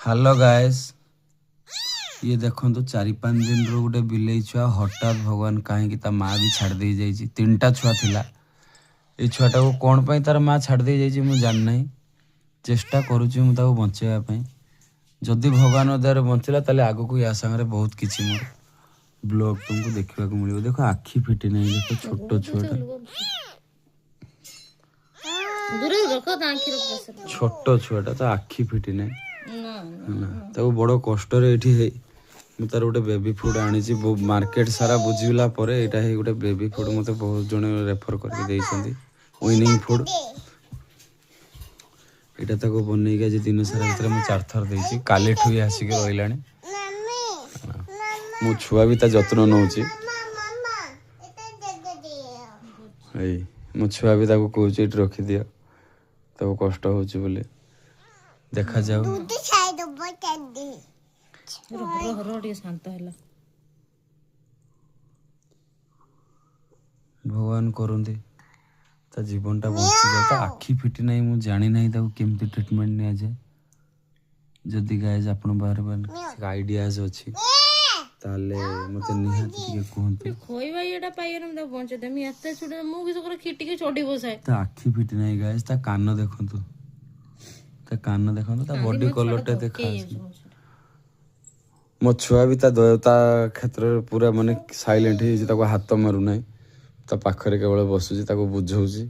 Hello guys ये देखो चारि पांच दिन रो गोटे बिलेई छुआ हठात भगवान कहीं माँ भी छाड़ दे जाइए। तीनटा छुआ थिला ये छुआटा को कौन पाई तार माँ छाड़ दे जाइए मुझे जान नहीं। चेष्टा करुच्ची मुझे बचाई जदि भगवान द्वारा बंचला ताले आगो को या संगे बहुत किसी मोर ब्लॉग तुमको देखा मिले। देखो आखि फिटी नहीं देखो छोट छुआटा छोट छुआटा तो आखि फिटी नहीं ताको बड़ कष्ट ମୁଁ ତାର ଗୋଟେ ବେବି ଫୁଡ୍ ଆଣିଛି ମାର୍କେଟ ସାରା ବୁଝିଲା ପରେ ଏଇଟା ହିଁ ଗୋଟେ ବେବି ଫୁଡ୍ ମୋତେ ବହୁତ ଜଣ ରେଫର କରିକି ଦେଇଛନ୍ତି ୱିନିଂ ଫୁଡ୍। ଏଇଟା ତାକୁ ବନେଇକି ଆଜି ଦିନ ସାରା ଭିତରେ ମୁଁ 4 ଥର ଦେଇଛି। କାଲିଠୁ ହିଁ ଆସିକି ରହିଲାଣି। ମୋ ଛୁଆ ବି ତା ଯତ୍ନ ନେଉଛି। ଏଇ ମୋ ଛୁଆ ବି ତାକୁ କହୁଛି ଏଠି ରଖିଦିଅ ତାକୁ କଷ୍ଟ ହେଉଛି ବୋଲି। ଦେଖାଯାଉ भगवान करते ता जीवनटा बची जाए। ता आखि फिटी ना मुझे जानी ना केमती ट्रिटमेंट नि जाए। जदि गाइज आप आइडियाज अच्छी ताले मते निहाती टिके कहंतु खोइबा एटा पाइएर म बंचे देमी एते छुडे मु किस कर खिटिके चोडी बसाए। ता आखि फिटी ना गाइज ता कान देखंतु ता बॉडी कलर टे देखा। मो छुआ भी ता क्षेत्र पूरा माने साइलेंट ही ताको हाथ मारू ना ता पाखरे केवल बसुची ताको बुझौची